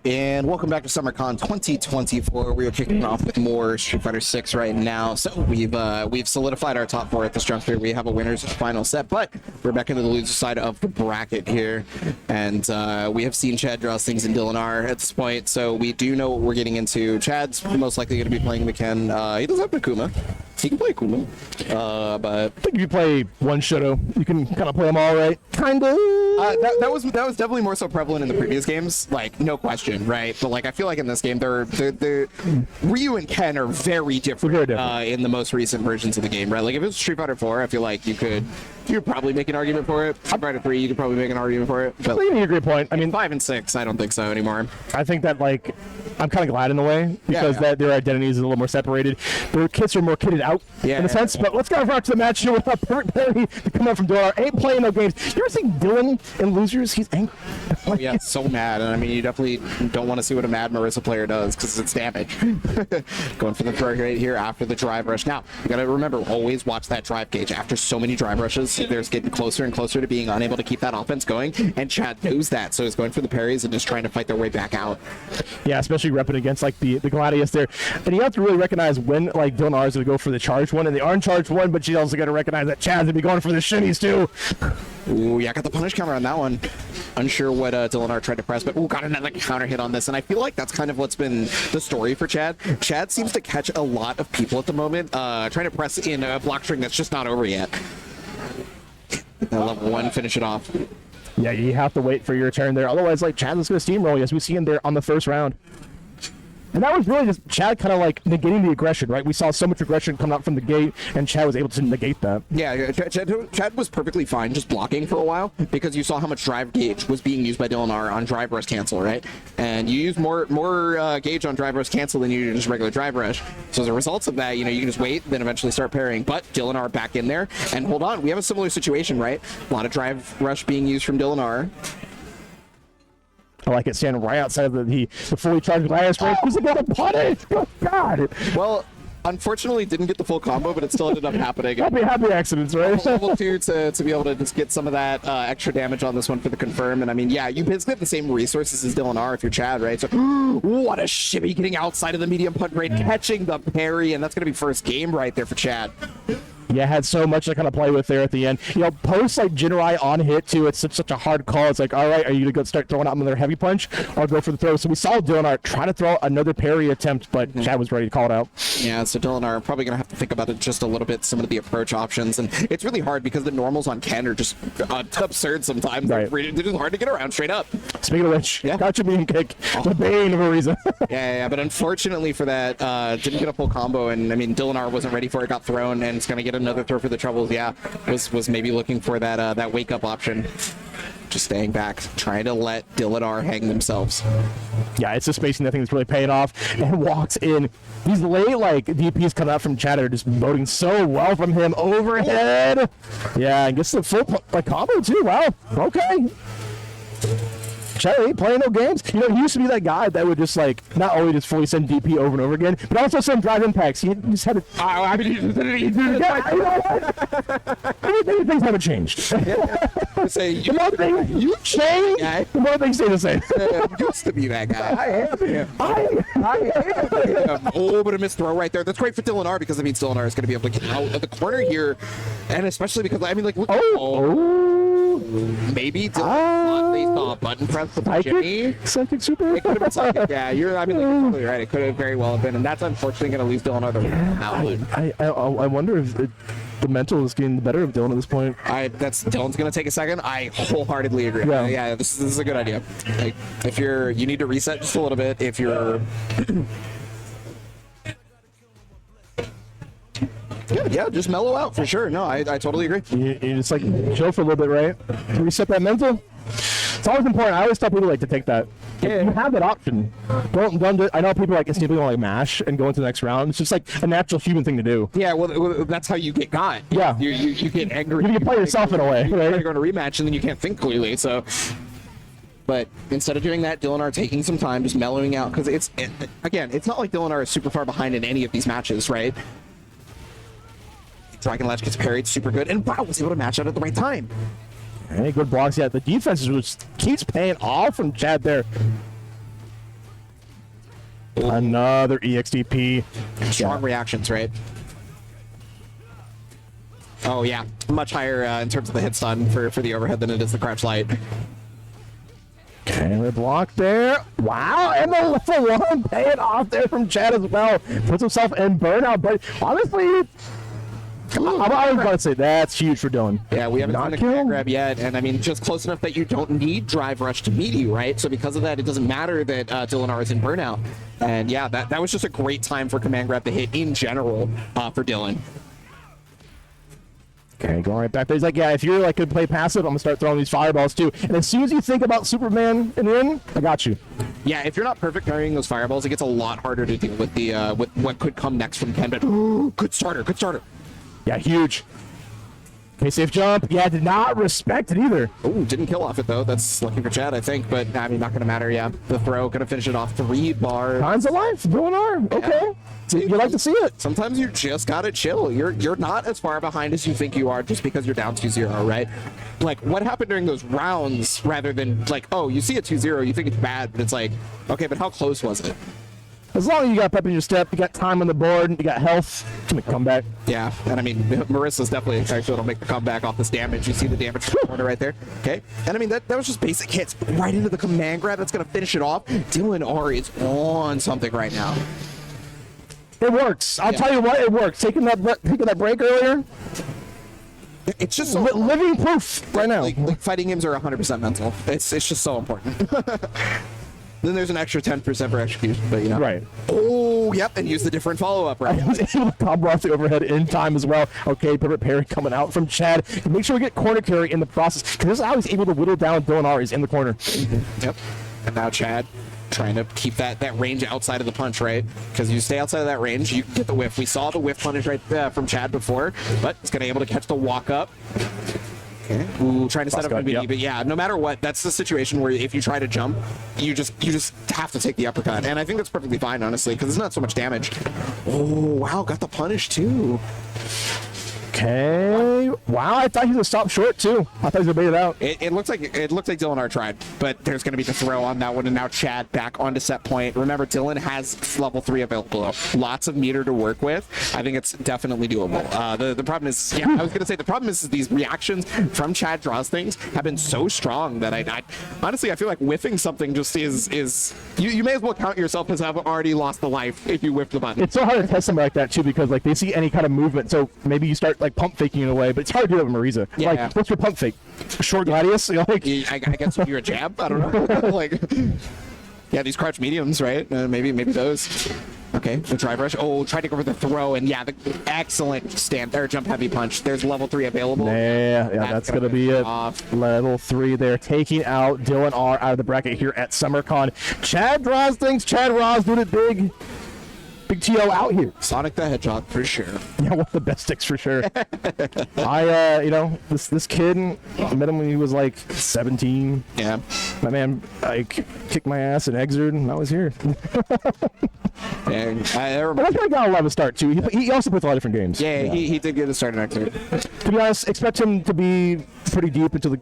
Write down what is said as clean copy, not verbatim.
And welcome back to SummerCon 2024. We are kicking off with more Street Fighter 6 right now. So we've solidified our top four at this juncture. We have a winner's final set, but we're back into the loser side of the bracket here. And we have seen Chaddrawsthings and Dillon at this point, so we do know what we're getting into. Chad's most likely going to be playing the Ken. He doesn't have Nakuma. He can play Kuma, but I think if you play one Shoto, you can kind of play them all right. Kind of. That was definitely more so prevalent in the previous games, like no question, right? But like I feel like in this game, they're Ryu and Ken are very different, in the most recent versions of the game, right? Like if it was Street Fighter 4, I feel like you could probably make an argument for it. Street Fighter 3, you could probably make an argument for it. But you make a great point. I mean, 5 and 6, I don't think so anymore. I think that like I'm kind of glad in a way because that their identities is a little more separated. Their kits are more kitted out in a sense. But let's go back to the match here with a perfect parry to come out from Dillon. Ain't playing no games. You ever seen Dillon in Losers? He's angry. Oh yeah, so mad. And I mean, you definitely don't want to see what a mad Marissa player does because it's damage. Going for the throw right here after the drive rush. Now, you got to remember, always watch that drive gauge. After so many drive rushes, there's getting closer and closer to being unable to keep that offense going. And Chad knows that, so he's going for the parries and just trying to fight their way back out. Yeah, especially repping against like the Gladius there. And you have to really recognize when like Dillon is going to go for the charge one, and they are in charge one, but you also got to recognize that Chad's going to be going for the shimmies too. Ooh, yeah, got the punish counter on that one. Unsure what Dillon tried to press, but got another counter hit on this, and I feel like that's kind of what's been the story for Chad. Chad seems to catch a lot of people at the moment, trying to press in a block string that's just not over yet. Level 1, finish it off. Yeah, you have to wait for your turn there, otherwise like Chad is going to steamroll you, as we see him there on the first round. And that was really just Chad kind of like negating the aggression, right? We saw so much aggression come out from the gate, and Chad was able to negate that. Yeah, Chad was perfectly fine just blocking for a while because you saw how much drive gauge was being used by Dillon on drive rush cancel, right? And you use more gauge on drive rush cancel than you do just regular drive rush. So as a result of that, you know, you can just wait, then eventually start parrying. But Dillon back in there, and hold on, we have a similar situation, right? A lot of drive rush being used from Dillon. I like it standing right outside of the fully charged Gladius break. Who's going to punish? Oh, God. Well, unfortunately, didn't get the full combo, but it still ended up happening. Happy accidents, right? Level 2 to be able to just get some of that extra damage on this one for the confirm. And I mean, yeah, you basically have the same resources as Dillon if you're Chad, right? So, what a shimmy getting outside of the medium punt rate, catching the parry, and that's going to be first game right there for Chad. Yeah, had so much to kind of play with there at the end. You know, post like Jinrai on hit too. It's such a hard call. It's like, all right, are you gonna start throwing out another heavy punch or go for the throw? So we saw Dillon trying to throw another parry attempt, but Chad was ready to call it out. Yeah, so Dillon probably gonna have to think about it just a little bit. Some of the approach options, and it's really hard because the normals on Ken are just absurd sometimes. Right. They're just hard to get around straight up. Speaking of which, gotcha being kick, the bane of a reason. yeah, but unfortunately for that, didn't get a full combo, and I mean Dillon wasn't ready for it, got thrown, and it's gonna get another throw for the troubles. Yeah, was maybe looking for that wake up option. Just staying back, trying to let Dillon hang themselves. Yeah, it's the spacing I think that's really paying off, and walks in. These late like DPs coming out from Chad are just voting so well from him. Overhead. Yeah, and gets the full combo too. Wow. Okay. Chad ain't playing no games. You know, he used to be that guy that would just like not only just fully send DP over and over again, but also send drive impacts. He just had to. I mean, you know what? Maybe things haven't changed. Say, the more things you change, the more things stay the same. Used to be that guy. I am him. I am him. Oh, but a missed throw right there. That's great for Dillon because it means Dillon is going to be able to get out of the corner here, and especially because I mean, like, look. Maybe Dillon thought they saw a button press with the Jimmy. Psychic super. It could have been psychic. Yeah, I mean, like, you're totally right. It could have very well have been, and that's unfortunately going to lose Dillon I wonder if the mental is getting the better of Dillon at this point. Dillon's going to take a second. I wholeheartedly agree. Yeah, this is a good idea. Like, if you need to reset just a little bit. If you're Yeah, just mellow out for sure. No, I totally agree. You just like chill for a little bit, right? Reset that mental. It's always important. I always tell people like to take that. Yeah. You have that option. Don't do it. I know people like simply want to like mash and go into the next round. It's just like a natural human thing to do. Yeah, well that's how you get got. Yeah. You get angry. You play yourself in a way. Right? You're going to rematch and then you can't think clearly. So, but instead of doing that, Dillon taking some time, just mellowing out, because again, it's not like Dillon is super far behind in any of these matches, right? Dragon Latch gets parried, super good, and wow, was able to match out at the right time. Any good blocks yet? The defense just keeps paying off from Chad there. Another EXDP. Strong reactions, right? Oh yeah, much higher in terms of the hit stun for the overhead than it is the crouch light. Okay, the block there. Wow, and the level 1 paying off there from Chad as well. Puts himself in burnout, but honestly, I was going to say that's huge for Dillon. Yeah, we haven't Not seen the kill. command grab yet, and I mean, just close enough that you don't need drive rush to meet you, right? So because of that, it doesn't matter that Dillon is in burnout. And yeah, that was just a great time for command grab to hit in general for Dillon. Okay, going right back there. He's like, yeah, if you're like good play passive, I'm gonna start throwing these fireballs too. And as soon as you think about Superman and in, I got you. Yeah, if you're not perfect carrying those fireballs, it gets a lot harder to deal with the with what could come next from Ken. But good starter, good starter. Yeah, huge. Okay, safe jump. Yeah, did not respect it either. Ooh, didn't kill off it though. That's lucky for Chad, I think. But I mean, not gonna matter. Yeah, the throw gonna finish it off. 3 bars. Time's alive. Dillon R. Okay. You like to see it. Sometimes you just gotta chill. You're not as far behind as you think you are just because you're down 2-0, right? Like, what happened during those rounds rather than like, oh, you see a 2-0, you think it's bad, but it's like, okay, but how close was it? As long as you got pep in your step, you got time on the board, you got health, to make a comeback. Yeah, and I mean, Marissa's definitely actually will make the comeback off this damage. You see the damage from the corner right there. Okay, and I mean, that was just basic hits right into the command grab. That's gonna finish it off. Dillon R is on something right now. It works. I'll tell you what, it works. Taking that break earlier, It's just so living proof right now. Like fighting games are 100% mental. It's just so important. Then there's an extra 10% for execution, but you know. Right. Oh, yep, and use the different follow-up, right? I was able to combo off the overhead in time as well. Okay, perfect parry coming out from Chad. Make sure we get corner carry in the process, because this is how he's able to whittle down Dillon R. Is in the corner. Yep. And now Chad trying to keep that range outside of the punch, right? Because you stay outside of that range, you can get the whiff. We saw the whiff punish right from Chad before, but it's going to be able to catch the walk up. Okay. Ooh, trying to set up a BD, but yeah, no matter what, that's the situation where if you try to jump, you just have to take the uppercut, and I think that's perfectly fine, honestly, because it's not so much damage. Oh wow, got the punish too. Okay. Wow, I thought he was gonna stop short too. I thought he was gonna bait it out. It looks like Dillon R tried, but there's gonna be the throw on that one, and now Chad back onto set point. Remember, Dillon has level 3 available. Lots of meter to work with. I think it's definitely doable. The problem is, yeah, I was gonna say the problem is these reactions from Chaddrawsthings have been so strong that I honestly I feel like whiffing something just is you may as well count yourself as having already lost the life if you whiff the button. It's so hard to test something like that too, because like they see any kind of movement, so maybe you start like pump faking in a way, but it's hard to do that with Marisa. Yeah. Like, what's your pump fake? Short gladius? You know, like, I guess if you're a jab, I don't know. Like, yeah, these crouch mediums, right? Maybe those. Okay, the drive rush. Oh, try to go for the throw, and yeah, the excellent stand there, jump heavy punch. There's level 3 available. Yeah, that's gonna be it. Level 3 there, taking out Dillon R out of the bracket here at SummerCon. Chaddrawsthings, Chad Ross doing it big. Big TO out here. Sonic the Hedgehog for sure. Yeah, one of the best sticks for sure. You know, this kid, I met him when he was like 17. Yeah. My man, like, kicked my ass in Exerd, and I was here. And But I think got a lot of start too. He also plays a lot of different games. yeah, he did get a start in Exeter. To be honest, expect him to be pretty deep into the